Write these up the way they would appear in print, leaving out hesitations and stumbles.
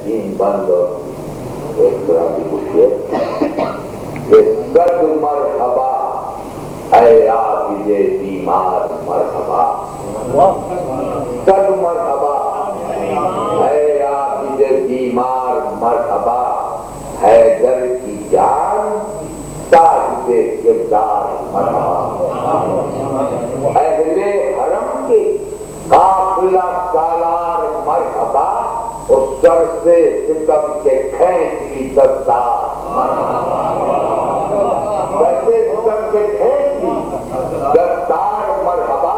دین بند اور ایک طرح کی خوشی کہ صد مرحبا اے عابد بیمار مرحبا، صد مرحبا اے عابد بیمار مرحبا، حیدر کی جان صاحب کردار مرحبا، اہل حرم کے قافلہ سالار مرحبا، اور سر سے ستم کے کھینچ لی دستار سر سے ستم کے کھینچ لی دستار مرحبا،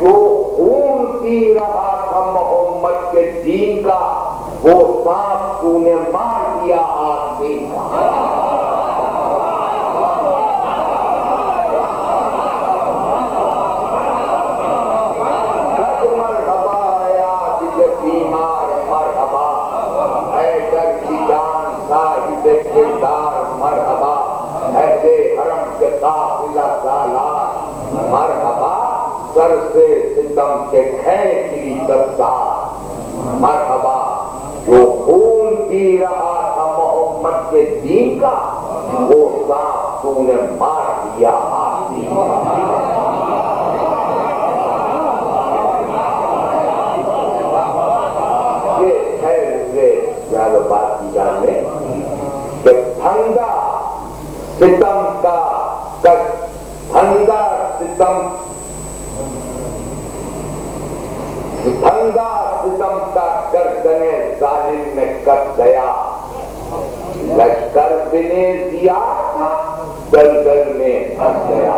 جو خون پی رہا تھا محمد کے دین کا وہ سانپ تو نے مار دیا آدمی مرحبا، اہل حرم کے قافلہ سالار مرحبا، سر سے ستم کے کھینچ لی دستار مرحبا، جو خون پی رہا تھا محمد کے دین کا وہ سانپ تو نے مار دیا آدمی یہ ہے زیادہ بات کی جان میں کہ پھندا ستم کا پھندا ستم کا گردن ظالم میں کٹ گیا، لشکر بنے دیا تھا دلدل میں پھنس گیا،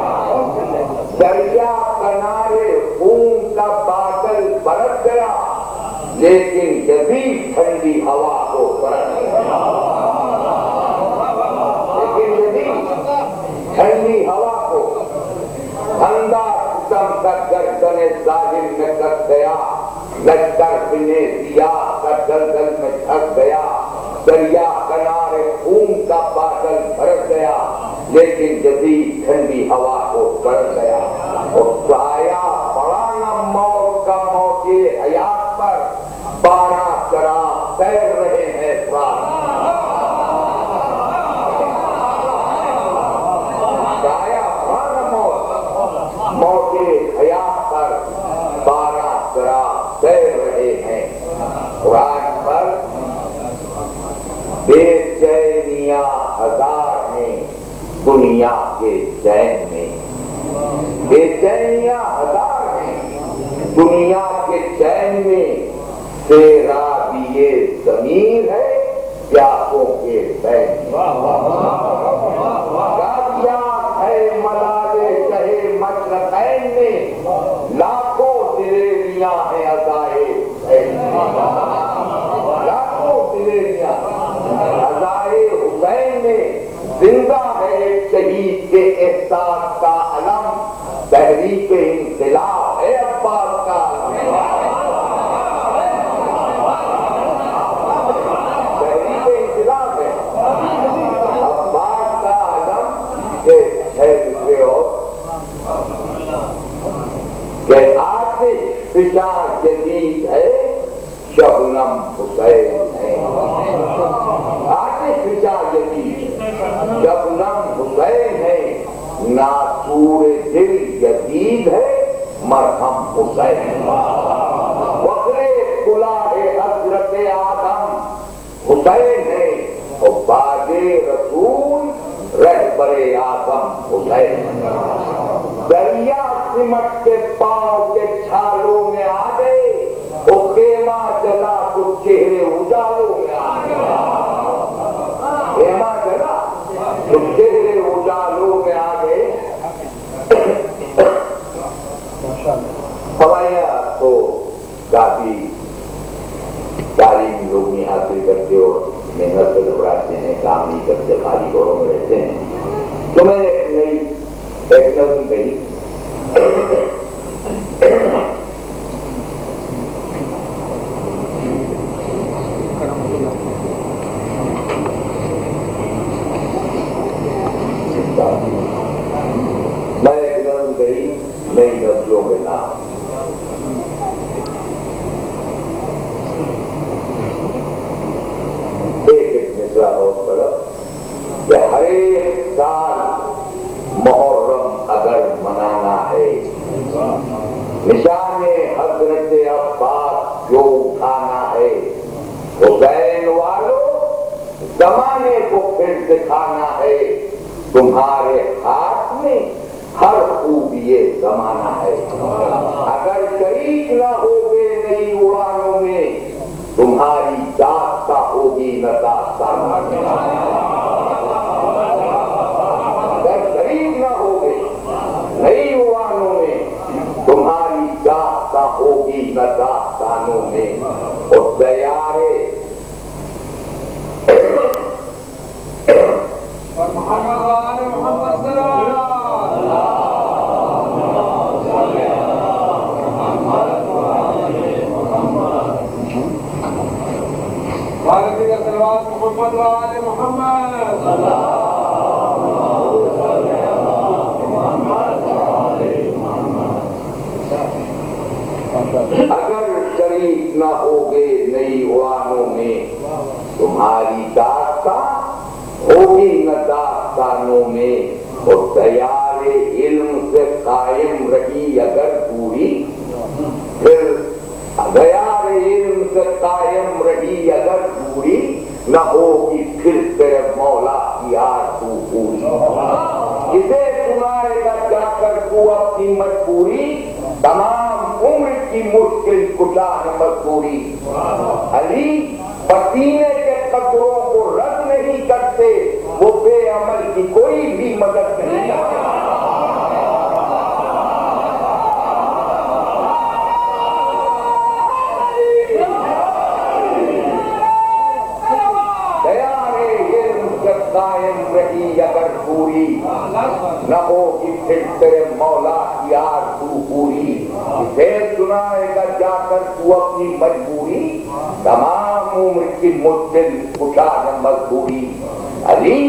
دریا کنارے خون کا بادل برس گیا، لیکن یزید ٹھنڈی ہوا کو برس گیا، ٹھنڈی ہوا کو پھندا ستم کا گردن ظالم میں کٹ گیا، لشکر بنے دیا کا دلدل میں پھنس گیا، دریا کنارے خون کا بادل برس گیا، لیکن جدید ٹھنڈی ہوا کو برس گیا، اور سایہ پڑا نہ موت کا موقع حیات پر، 12 چراغ تیر رہے ہیں ساتھ موقع حیات پر، 12 چراغ تیر رہے ہیں، قرآن پر بے چینیاں ہزار ہیں دنیا کے چین میں، بے چینیاں ہزار ہیں دنیا کے چین میں، تیرا بھی یہ ضمیر ہے پیاسوں کے بین ہے ملالے کہے مشرقین میں، لاکھوں دلیریاں ہیں عزائے حسین، لاکھوں دلیریاں عزائے حسین میں، زندہ ہے شہید کے احساس کا علم، تحریک انقلاب ہے عباس کا تحریک انقلاب ہے عباس کا علم، کہ آتش فشاں جدید ہے شبنم حسین ہے، آتش فشاں جدید شبنم حسین ہے، ناسور دل جدید ہے مرہم حسین، وقرے کلاه حضرت آدم حسین ہے، اور باغ رسول رہبر اعظم حسین، دریا سمٹ کے پاؤں کے چھالوں میں آ گئے، وہ خیمہ جلا تو چہرے اجالوں میں آ گئے، خیمہ جلا تو چہرے اجالوں میں آ گئے، ہمارے یہاں تو کافی تعلیم لوگ نہیں حاصل کرتے اور محنت سے گھبراتے ہیں، کام نہیں کرتے، خالی گھروں میں رہتے ہیں، تو میں نے ایک نئی ٹیکنالوجی گئی میں ایک نظم گئی نئی نسلوں کے نام، حسین والوں زمانے کو پھر دکھانا ہے تمہارے ہاتھ میں ہر خوب یہ زمانہ ہے. اگر شریک نہ ہوگے نئی اڑانوں میں تمہاری داستہ ہوگی نہ داستانہ. اگر شریک نہ ہوگے نئی اڑانوں میں تمہاری داستہ ہوگی نہ داستانوں میں. اور تیارے اگر شریک نہ ہوگے نئی اڑانوں میں تمہاری داستان ہوگی نہ داستانوں میں. اور تیار علم سے قائم رہی اگر پوری پھر تیار علم سے قائم رہی اگر پوری نہ ہوگی پھر تیرے مولا کی آرزو پوری. اسے سنائے گا جا کر تو اپنی مجبوری تمام عمر کی مشکل کشا ہے مجبوری. علی پسینے کے قطروں کو رد نہیں کرتے وہ بے عمل کی کوئی بھی مدد نہیں کرتے. قائم رہی اگر پوری نہ ہوگی پھر تیرے مولا کی آرزو پوری. اسے سنائے گا جا کر تو اپنی مجبوری تمام عمر کی مشکل کشا ہے مجبوری. علی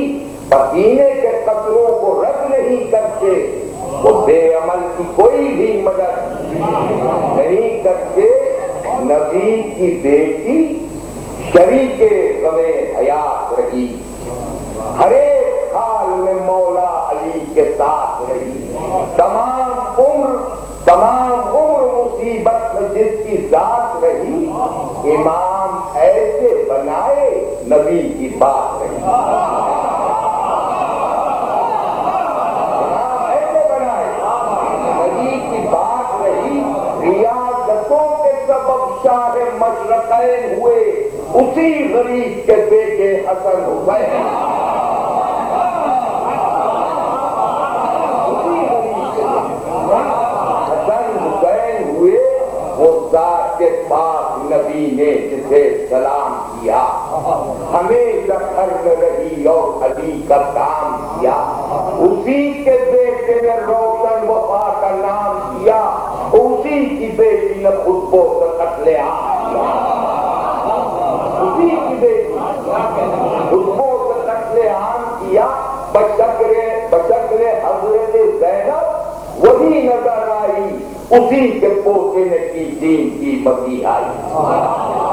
پسینے کے قطروں کو رد نہیں کرتے وہ بے عمل کی کوئی بھی مدد نہیں کرتے. نبی کی بیٹی شریک غم حیات رہی ہر ایک حال میں مولا علی کے ساتھ رہی. تمام عمر مصیبت میں جس کی ذات رہی امام ایسے بنائے نبی کی بات رہی. امام ایسے بنائے نبی کی بات رہی. ریاضتوں کے سبب شاہ مشرقین ہوئے اسی غریب کے بیٹے حسن حسین. ذات کے پاک نبی نے جسے سلام کیا ہمیشہ گھر میں رہی اور علی کا کام کیا. اسی کے بیٹے نے روشن وفا کا نام کیا. اسی کی بیٹی نے خطبوں سے قتل عام کیا. اسی کی بیٹی خطبوں سے قتل عام کیا. بشکر حضرت زینب وہی نظر آئی اسی کے پوتے نے کی دین کی مسیحائی.